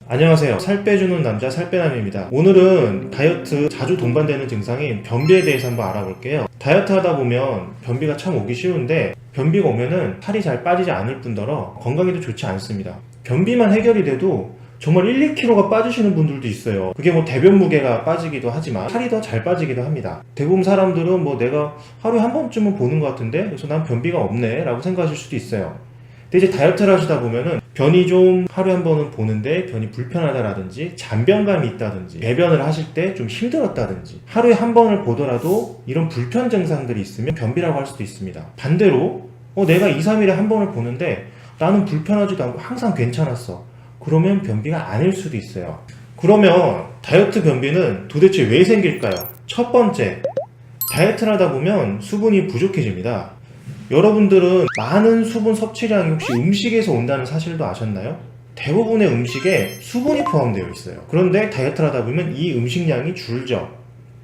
안녕하세요. 살 빼주는 남자 살빼남입니다. 오늘은 다이어트 자주 동반되는 증상인 변비에 대해서 한번 알아볼게요. 다이어트 하다 보면 변비가 참 오기 쉬운데 변비가 오면은 살이 잘 빠지지 않을 뿐더러 건강에도 좋지 않습니다. 변비만 해결이 돼도 정말 1, 2kg가 빠지시는 분들도 있어요. 그게 뭐 대변 무게가 빠지기도 하지만 살이 더 잘 빠지기도 합니다. 대부분 사람들은 뭐 내가 하루에 한 번쯤은 보는 것 같은데 그래서 난 변비가 없네 라고 생각하실 수도 있어요. 근데 이제 다이어트를 하시다 보면은 변이 좀 하루에 한 번은 보는데 변이 불편하다라든지 잔변감이 있다든지 배변을 하실 때 좀 힘들었다든지 하루에 한 번을 보더라도 이런 불편 증상들이 있으면 변비라고 할 수도 있습니다. 반대로 내가 2, 3일에 한 번을 보는데 나는 불편하지도 않고 항상 괜찮았어. 그러면 변비가 아닐 수도 있어요. 그러면 다이어트 변비는 도대체 왜 생길까요? 첫 번째, 다이어트를 하다 보면 수분이 부족해집니다. 여러분들은 많은 수분 섭취량이 혹시 음식에서 온다는 사실도 아셨나요? 대부분의 음식에 수분이 포함되어 있어요. 그런데 다이어트를 하다 보면 이 음식량이 줄죠.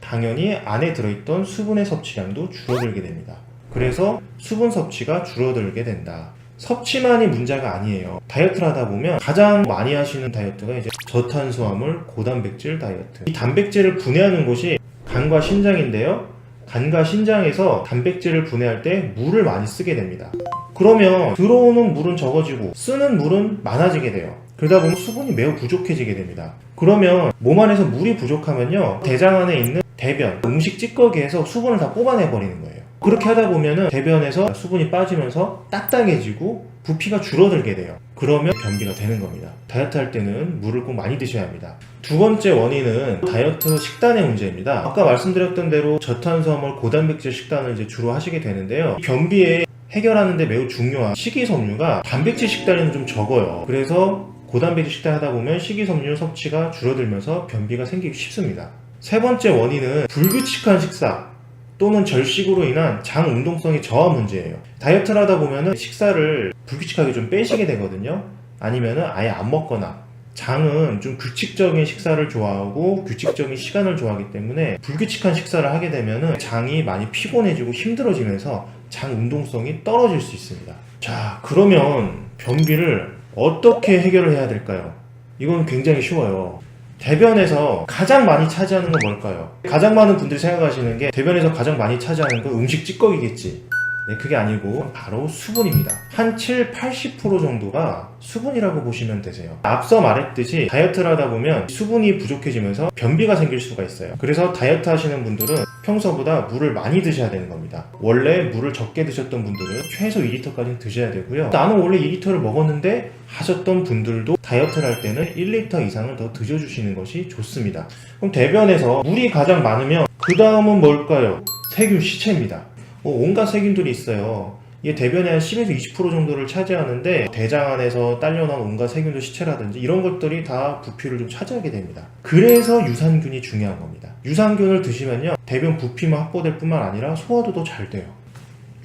당연히 안에 들어있던 수분의 섭취량도 줄어들게 됩니다. 그래서 수분 섭취가 줄어들게 된다. 섭취만이 문제가 아니에요. 다이어트를 하다 보면 가장 많이 하시는 다이어트가 이제 저탄수화물 고단백질 다이어트. 이 단백질을 분해하는 곳이 간과 신장인데요. 간과 신장에서 단백질을 분해할 때 물을 많이 쓰게 됩니다. 그러면 들어오는 물은 적어지고 쓰는 물은 많아지게 돼요. 그러다 보면 수분이 매우 부족해지게 됩니다. 그러면 몸 안에서 물이 부족하면요, 대장 안에 있는 대변, 음식 찌꺼기에서 수분을 다 뽑아내 버리는 거예요. 그렇게 하다 보면은 대변에서 수분이 빠지면서 딱딱해지고 부피가 줄어들게 돼요. 그러면 변비가 되는 겁니다. 다이어트 할 때는 물을 꼭 많이 드셔야 합니다. 두 번째 원인은 다이어트 식단의 문제입니다. 아까 말씀드렸던 대로 저탄수화물 고단백질 식단을 이제 주로 하시게 되는데요. 변비에 해결하는 데 매우 중요한 식이섬유가 단백질 식단에는 좀 적어요. 그래서 고단백질 식단 하다 보면 식이섬유 섭취가 줄어들면서 변비가 생기기 쉽습니다. 세 번째 원인은 불규칙한 식사 또는 절식으로 인한 장 운동성의 저하 문제예요. 다이어트를 하다 보면은 식사를 불규칙하게 좀 빼시게 되거든요. 아니면은 아예 안 먹거나. 장은 좀 규칙적인 식사를 좋아하고 규칙적인 시간을 좋아하기 때문에 불규칙한 식사를 하게 되면은 장이 많이 피곤해지고 힘들어지면서 장 운동성이 떨어질 수 있습니다. 자, 그러면 변비를 어떻게 해결을 해야 될까요? 이건 굉장히 쉬워요. 대변에서 가장 많이 차지하는 건 뭘까요? 가장 많은 분들이 생각하시는 게 대변에서 가장 많이 차지하는 건 음식 찌꺼기겠지. 네, 그게 아니고 바로 수분입니다. 한 7, 80% 정도가 수분이라고 보시면 되세요. 앞서 말했듯이 다이어트를 하다 보면 수분이 부족해지면서 변비가 생길 수가 있어요. 그래서 다이어트 하시는 분들은 평소보다 물을 많이 드셔야 되는 겁니다. 원래 물을 적게 드셨던 분들은 최소 2리터까지는 드셔야 되고요. 나는 원래 2리터를 먹었는데 하셨던 분들도 다이어트를 할 때는 1리터 이상을 더 드셔주시는 것이 좋습니다. 그럼 대변에서 물이 가장 많으면 그 다음은 뭘까요? 세균 시체입니다. 온갖 세균들이 있어요. 이게 대변의 한 10에서 20% 정도를 차지하는데 대장 안에서 딸려나온 온갖 세균들 시체라든지 이런 것들이 다 부피를 좀 차지하게 됩니다. 그래서 유산균이 중요한 겁니다. 유산균을 드시면요, 대변 부피만 확보될 뿐만 아니라 소화도 더 잘 돼요.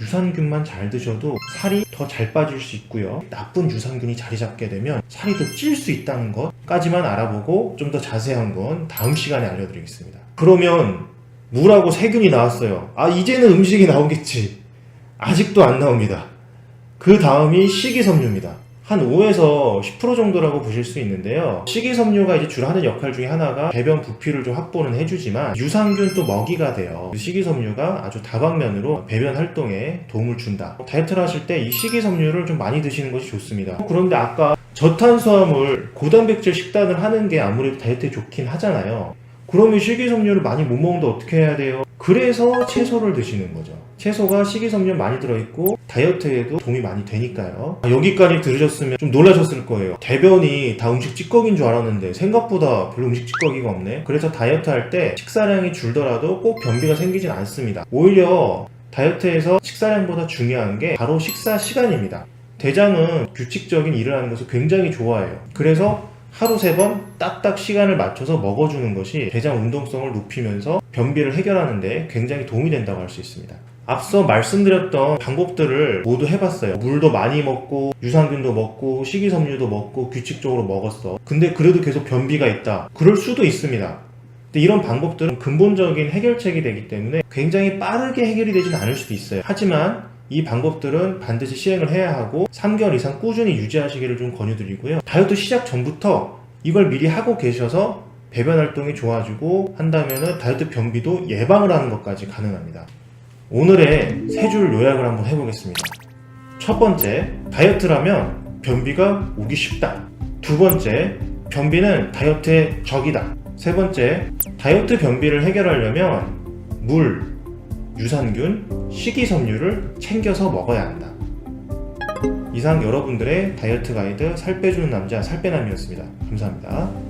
유산균만 잘 드셔도 살이 더 잘 빠질 수 있고요. 나쁜 유산균이 자리 잡게 되면 살이 더 찔 수 있다는 것까지만 알아보고 좀 더 자세한 건 다음 시간에 알려드리겠습니다. 그러면 물하고 세균이 나왔어요. 이제는 음식이 나오겠지. 아직도 안 나옵니다. 그 다음이 식이섬유입니다. 한 5에서 10% 정도라고 보실 수 있는데요. 식이섬유가 이제 주로 하는 역할 중에 하나가 배변 부피를 좀 확보는 해주지만 유산균 또 먹이가 돼요. 식이섬유가 아주 다방면으로 배변 활동에 도움을 준다. 다이어트를 하실 때 이 식이섬유를 좀 많이 드시는 것이 좋습니다. 그런데 아까 저탄수화물 고단백질 식단을 하는 게 아무래도 다이어트에 좋긴 하잖아요. 그러면 식이섬유를 많이 못 먹는데 어떻게 해야 돼요? 그래서 채소를 드시는 거죠. 채소가 식이섬유 많이 들어있고 다이어트에도 도움이 많이 되니까요. 여기까지 들으셨으면 좀 놀라셨을 거예요. 대변이 다 음식 찌꺼기인 줄 알았는데 생각보다 별로 음식 찌꺼기가 없네. 그래서 다이어트 할 때 식사량이 줄더라도 꼭 변비가 생기진 않습니다. 오히려 다이어트에서 식사량보다 중요한 게 바로 식사 시간입니다. 대장은 규칙적인 일을 하는 것을 굉장히 좋아해요. 그래서 하루 3번 딱딱 시간을 맞춰서 먹어주는 것이 대장 운동성을 높이면서 변비를 해결하는 데 굉장히 도움이 된다고 할 수 있습니다. 앞서 말씀드렸던 방법들을 모두 해봤어요. 물도 많이 먹고 유산균도 먹고 식이섬유도 먹고 규칙적으로 먹었어. 근데 그래도 계속 변비가 있다. 그럴 수도 있습니다. 근데 이런 방법들은 근본적인 해결책이 되기 때문에 굉장히 빠르게 해결이 되지는 않을 수도 있어요. 하지만 이 방법들은 반드시 시행을 해야 하고 3개월 이상 꾸준히 유지하시기를 좀 권유드리고요. 다이어트 시작 전부터 이걸 미리 하고 계셔서 배변 활동이 좋아지고 한다면 다이어트 변비도 예방을 하는 것까지 가능합니다. 오늘의 세 줄 요약을 한번 해보겠습니다. 첫 번째, 다이어트라면 변비가 오기 쉽다. 두 번째, 변비는 다이어트의 적이다. 세 번째, 다이어트 변비를 해결하려면 물, 유산균, 식이섬유를 챙겨서 먹어야 한다. 이상 여러분들의 다이어트 가이드 살 빼주는 남자 살빼남이었습니다. 감사합니다.